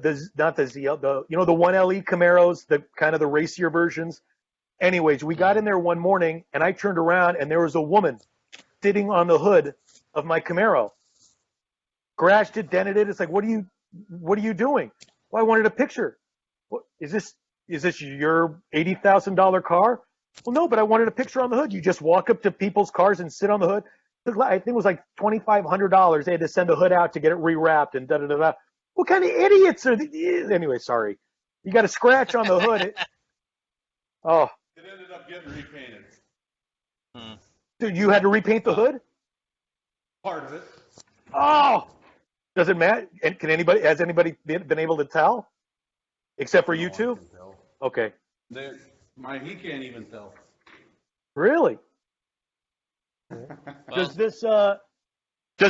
1LE Camaros, the kind of the racier versions. Anyways, we got in there one morning, and I turned around, and there was a woman sitting on the hood of my Camaro. Scratched it, dented it. It's like, what are you doing? Well, I wanted a picture. What, is this your $80,000 car? Well, no, but I wanted a picture on the hood. You just walk up to people's cars and sit on the hood. I think it was like $2,500. They had to send the hood out to get it rewrapped and da-da-da-da. What kind of idiots are these? Anyway, sorry. You got a scratch on the hood. It ended up getting repainted. Dude, you had to repaint the hood? Part of it. Oh! Does it matter? And has anybody been able to tell? Except for you No one two? can tell. Okay. He can't even tell. Really? Well, Does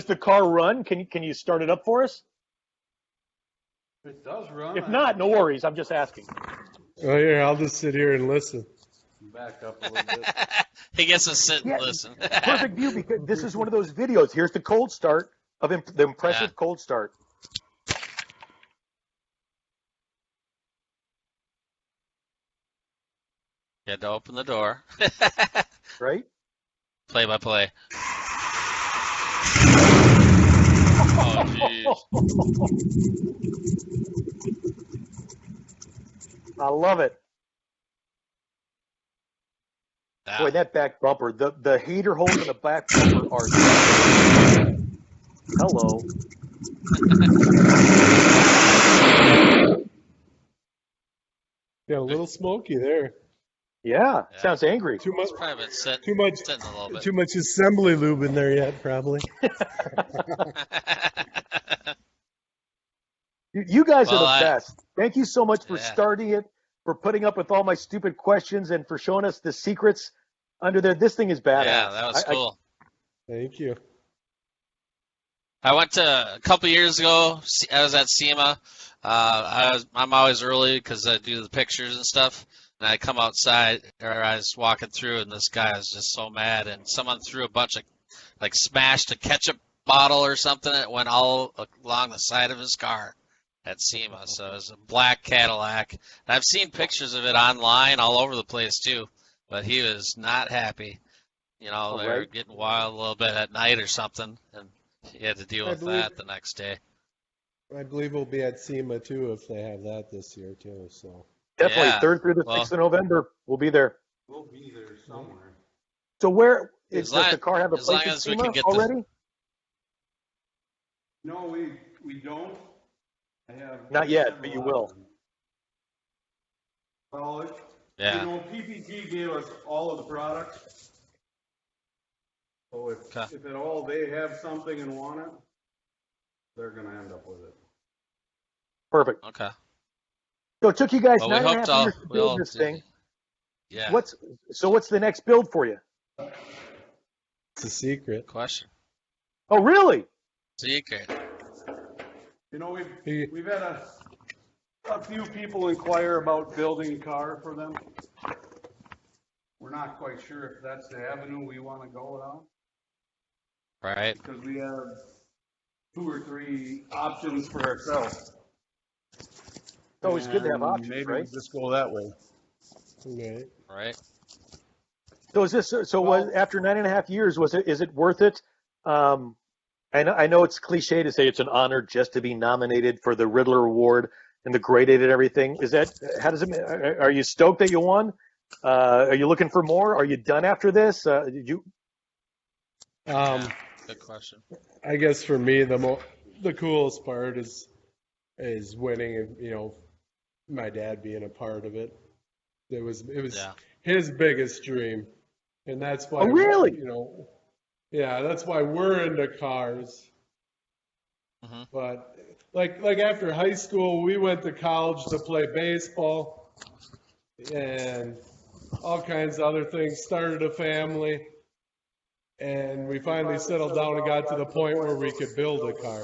the car run? Can you start it up for us? It does run. If not, no worries. I'm just asking. Oh yeah, I'll just sit here and listen. Back up a little bit. he gets to sit and Yeah. listen. Perfect view, because this is one of those videos. Here's the cold start of the impressive cold start. You had to open the door. Right? Play by play. geez. I love it. Yeah. Boy, that back bumper, the heater holes in the back bumper are. Hello. Yeah, a little smoky there. Yeah, Yeah. sounds angry. Too much, It's probably been sitting, too much, sitting a little bit. too much assembly lube in there yet, probably. You guys Well, are the best. Thank you so much for Yeah. starting it, for putting up with all my stupid questions, and for showing us the secrets under there. This thing is badass. Yeah, that was cool. Thank you. I went to a couple years ago. I was at SEMA. I'm always early because I do the pictures and stuff. And I come outside, or I was walking through, and this guy was just so mad. And someone threw a bunch of, like, smashed a ketchup bottle or something that went all along the side of his car at SEMA. So it was a black Cadillac. And I've seen pictures of it online all over the place too. But he was not happy. You know, they were getting wild a little bit at night or something, and he had to deal with that the next day. I believe we'll be at SEMA too if they have that this year too. So Definitely, Yeah. 3rd through the 6th of November. We'll be there. We'll be there somewhere. So where As does the car have a as long place at as we SEMA can get already? No, we don't. I have Not yet, but you will. Well, Yeah. you know, PPG gave us all of the products. So if Okay. at all they have something and want it, they're gonna end up with it. Perfect. Okay. So it took you guys Well, we 9.5 hoped years to we'll build this thing. Yeah. What's the next build for you? it's a secret. Question? Oh, really? Secret. You know, He- we've had a few people inquire about building a car for them. We're not quite sure if that's the avenue we want to go down, Right. because we have 2 or 3 options for ourselves. It's always good to have And options, maybe right? we'll just go that way. Okay. Right. So is this after 9.5 years? Is it worth it? I know it's cliche to say it's an honor just to be nominated for the Ridler Award and the graded and everything. How does it? Are you stoked that you won? Are you looking for more? Are you done after this? Did you? Yeah. Good question. I guess for me the coolest part is winning and my dad being a part of it. It was Yeah. his biggest dream, and that's why. Oh, really? Yeah, that's why we're into cars. Mhm. But like after high school, we went to college to play baseball and all kinds of other things. Started a family, and we finally settled down and got to the point where we could build a car.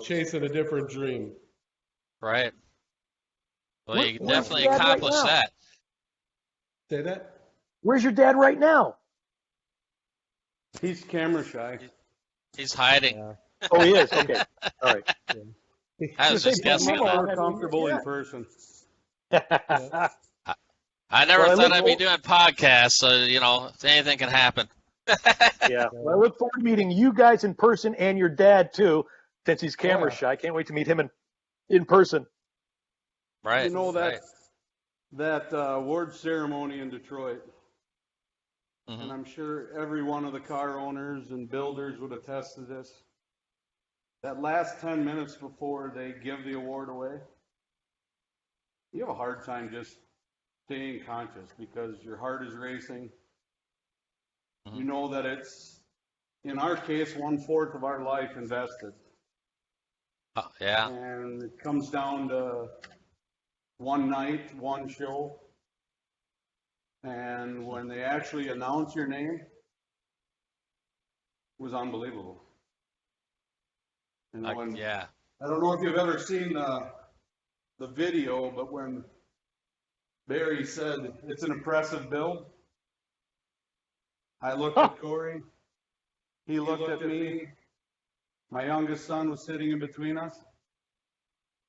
Chasing a different dream. Right. Well, you Where's definitely your dad right accomplished now? that. Say that? Where's your dad right now? He's camera shy. He's hiding. Yeah. Oh, he is. Okay. All right. I was just Say, guessing Mama, at More that. comfortable Yeah. in person. I never Well, I thought look I'd be forward- doing podcasts, so anything can happen. Yeah. Well, I look forward to meeting you guys in person and your dad too, since he's camera Yeah. shy. I can't wait to meet him in person. Right. You know Right. that award ceremony in Detroit, Mhm. and I'm sure every one of the car owners and builders would attest to this. That last 10 minutes before they give the award away, you have a hard time just staying conscious because your heart is racing. Mhm. You know that it's, in our case, 1/4 of our life invested. Oh, yeah. And it comes down to one night, one show. And when they actually announce your name, it was unbelievable. Yeah. I don't know if you've ever seen the video, but when Barry said it's an impressive build, I looked at Cory, he looked at me, my youngest son was sitting in between us,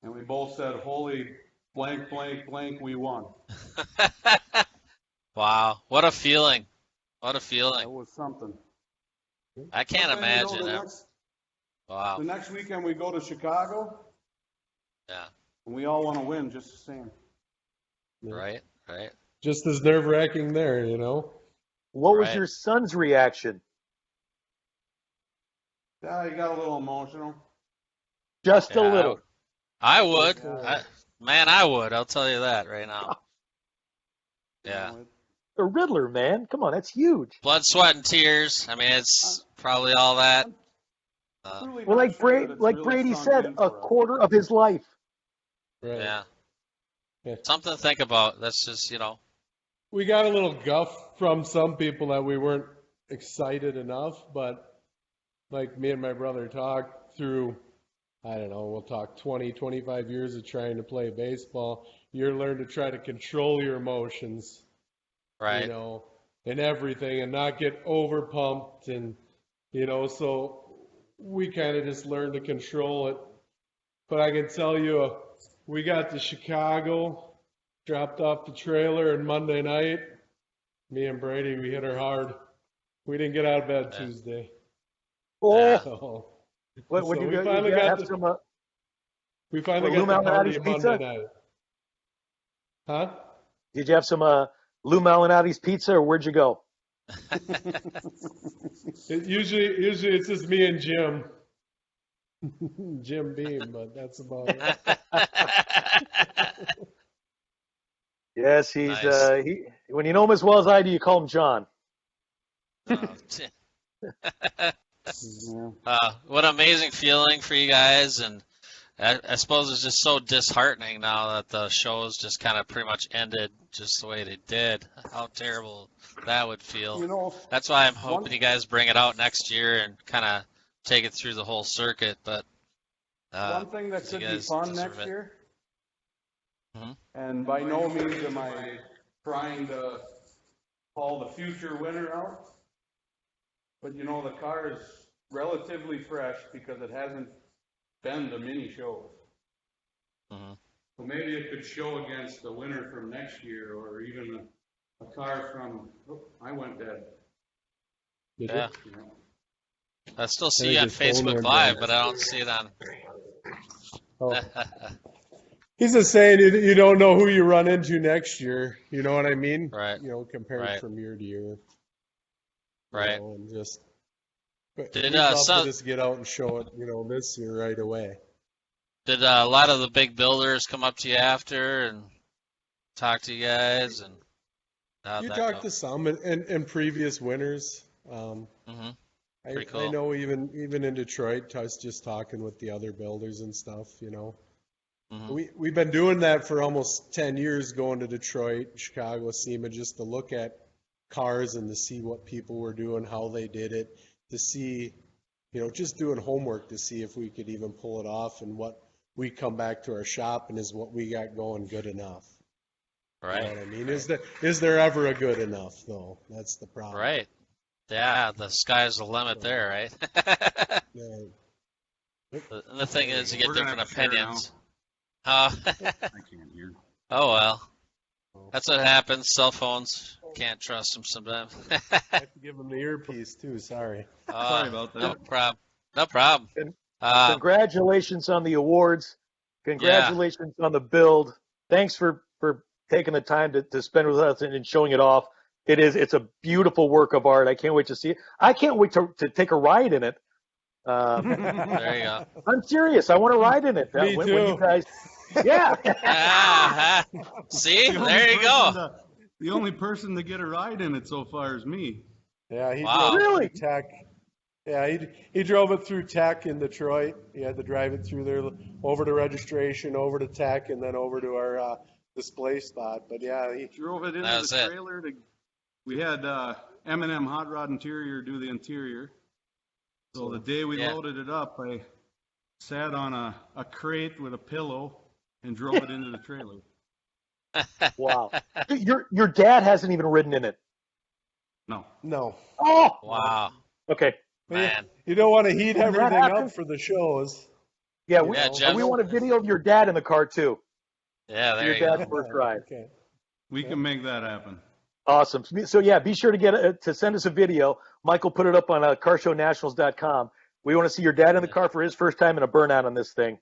and we both said, holy blank, blank, blank, we won. Wow. What a feeling. What a That feeling. was something. I can't But then, imagine the it. Wow. The next weekend we go to Chicago, Yeah. and we all want to win just the same. Right. Right. Just as nerve-wracking there, you know. What was Right. your son's reaction? Yeah, he got a little emotional. Just a Yeah, little. I would. Yeah. I would. I'll tell you that right now. You Yeah. know, The Riddler, man. Come on, that's huge. Blood, sweat, and tears. I mean, it's probably all that. truly Well, not like, sure that it's like really Brady sunk said, in a for us. quarter of his life. Right. Yeah. Yeah. Something to think about. That's just, We got a little guff from some people that we weren't excited enough, but like me and my brother talked through, I don't know, we'll talk 20, 25 years of trying to play baseball. You learn to try to control your emotions, right. you know, and everything and not get over pumped. And, you know, so we kind of just learned to control it. But I can tell you, we got to Chicago, dropped off the trailer, and Monday night, me and Brady, we hit her hard. We didn't get out of bed Yeah. Tuesday. Oh, Yeah. So, what so you we got? finally You got have the, some we finally Lou got the party Malnati's Monday pizza? night. Huh? Did you have some Lou Malnati's pizza, or where'd you go? Usually it's just me and Jim. Jim Beam, but that's about it. Yes, he's Nice. when you know him as well as I do, you call him John. What an amazing feeling for you guys, and I suppose it's just so disheartening now that the shows just kind of pretty much ended just the way they did. How terrible that would feel. You know, That's why I'm hoping you guys bring it out next year and kind of take it through the whole circuit. But one thing that 'cause you could be guys fun deserve next it. year, Mhm. and by no means am I trying to call the future winner out, but you know, the car is relatively fresh because it hasn't been to many shows. Mhm. So maybe it could show against the winner from next year, or even a car from, I went dead. Did you? Yeah. You know. I still see think you on his phone Facebook went Live, dead. but I don't see it on. Oh. He's just saying you don't know who you run into next year. You know what I mean? Right. You know, compared Right. from year to year. Right. You know, and just, but Did, we'd love some- to just get out and show it, you know, this year right away. Did a lot of the big builders come up to you after and talk to you guys? And how'd You that talked go? to some and previous winners. Mm-hmm. I Pretty cool. I know even in Detroit, I was just talking with the other builders and stuff, you know. Mm-hmm. We've been doing that for almost 10 years, going to Detroit, Chicago, SEMA, just to look at cars and to see what people were doing, how they did it, to see, you know, just doing homework to see if we could even pull it off, and what we come back to our shop and is what we got going good enough. You know Right. what I mean? Is there ever a good enough though? That's the problem. Right. Yeah, the sky's the limit there, right? Yeah. And the thing is, you get We're gonna different have to share opinions. I can't hear. Oh, well. That's what happens. Cell phones, can't trust them sometimes. I have to give them the earpiece too. Sorry. Sorry about No that. problem. No problem. And congratulations on the awards. Congratulations on the build. Thanks for taking the time to spend with us and showing it off. It's a beautiful work of art. I can't wait to see it. I can't wait to take a ride in it. There you go. I'm serious. I want to ride in it. Me When too. you guys, yeah. Ah, see? There you go. The only person to get a ride in it so far is me. Yeah, he Wow. drove it Really? through Tech. Yeah, he drove it through Tech in Detroit. He had to drive it through there, over to registration, over to Tech, and then over to our display spot. But yeah, he Drove it into That was the it. trailer. We had M&M Hot Rod Interior do the interior. So the day we Yeah. loaded it up, I sat on a crate with a pillow and drove it into the trailer. Wow. Your dad hasn't even ridden in it. No. no. Oh. Wow. Okay. Man. You don't want to heat When that everything happens- up for the shows. Yeah. Yeah, Jeff. We want a video of your dad in the car too. Yeah, there Your you go. dad's first ride. Okay. We can make that happen. Awesome. So yeah, be sure to to send us a video. Michael put it up on carshow.nationals.com. We want to see your dad in the car for his first time and a burnout on this thing.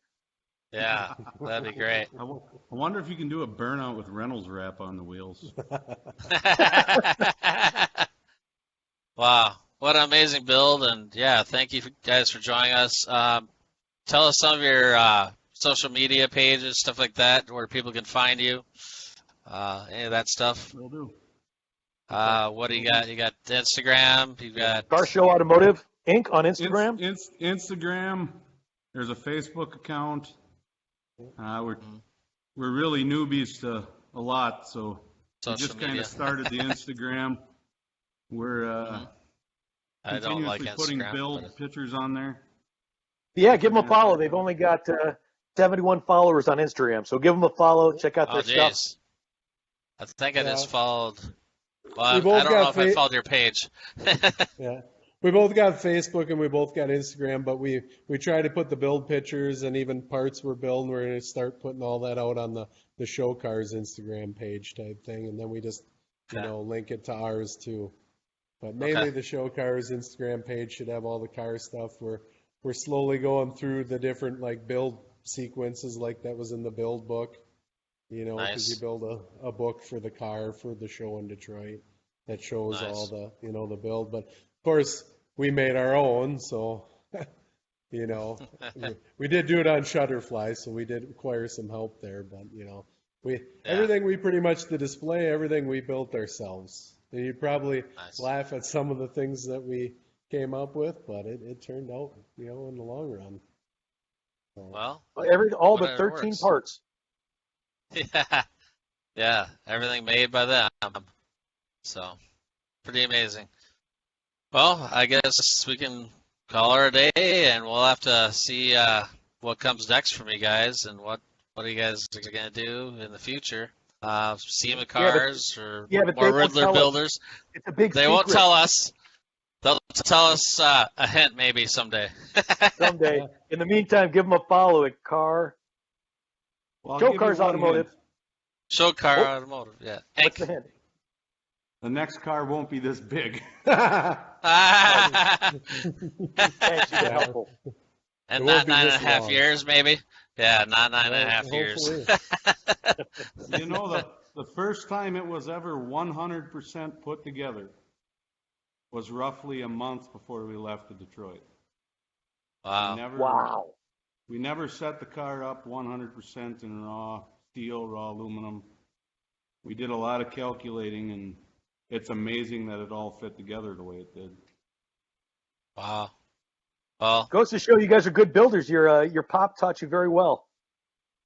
Yeah, that'd be great. I wonder if you can do a burnout with Reynolds wrap on the wheels. Wow, what an amazing build, and yeah, thank you guys for joining us. Tell us some of your social media pages, stuff like that, where people can find you. Any of that stuff. Will do. What do you got? You got Instagram. You got Car Show Automotive Inc. on Instagram. Instagram. There's a Facebook account. We're really newbies to a lot, so we social just kind media. of started the Instagram. We're I don't like continuously putting Instagram. build But pictures on there. Yeah, give them a follow. They've only got 71 followers on Instagram, so give them a follow. Check out their stuff. jeez. I think I just followed. Well, I We both don't know got if I followed your page. Yeah. We both got Facebook and we both got Instagram, but we try to put the build pictures and even parts we're building. We're going to start putting all that out on the Show Cars Instagram page type thing, and then we just link it to ours too. But mainly the Show Cars Instagram page should have all the car stuff. We're slowly going through the different like build sequences, like that was in the build book. Because Nice. you build a book for the car for the show in Detroit that shows Nice. all the the build. But of course, we made our own, so we did do it on Shutterfly, so we did require some help there. But everything we pretty much the display, everything we built ourselves. And you probably laugh at some of the things that we came up with, but it turned out in the long run. So, Well, All but whatever 13 works. parts. yeah, everything made by them. So, pretty amazing. Well, I guess we can call her a day, and we'll have to see what comes next from you guys, and what you guys are going to do in the future. SEMA cars or but they more won't Riddler tell us. builders. It's a big They secret. won't tell us. They'll tell us a hint maybe someday. Someday. In the meantime, give them a follow at Car Well, I'll Show give you Cars one Automotive. hint. Show Car Oh. Automotive, yeah. What's the hint? The next car won't be this big. Thanks, you've been helpful. And It not won't be 9.5 this long. years, maybe? Yeah, not 9.5 years. Hopefully. The first time it was ever 100% put together was roughly a month before we left to Detroit. Wow. Wow. We never set the car up 100% in raw steel, raw aluminum. We did a lot of calculating, and it's amazing that it all fit together the way it did. Wow. Well, Goes to show you guys are good builders. Your pop taught you very well.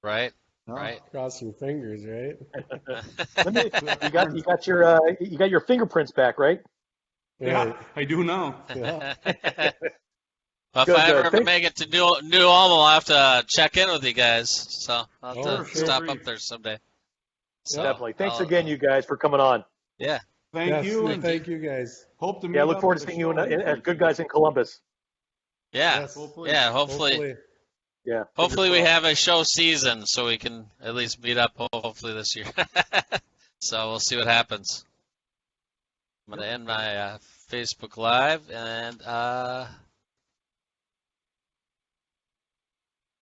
right, Oh. right. Cross your fingers, right? You got your fingerprints back, right? Yeah, I do now. Yeah. Well, if Good, I ever thanks. make it to New Ulm, I'll have to check in with you guys. So I'll have Oh, to sure. stop up there someday. So Definitely. Thanks I'll- again, you guys, for coming on. Yeah. Thank you, and Thank you, guys. hope to meet Yeah, I look up forward at to the seeing you show. as good guys in Columbus. Yeah. Yes. Hopefully. Yeah. Hopefully Yeah. we have a show season so we can at least meet up hopefully this year. So we'll see what happens. I'm going to end my Facebook Live, and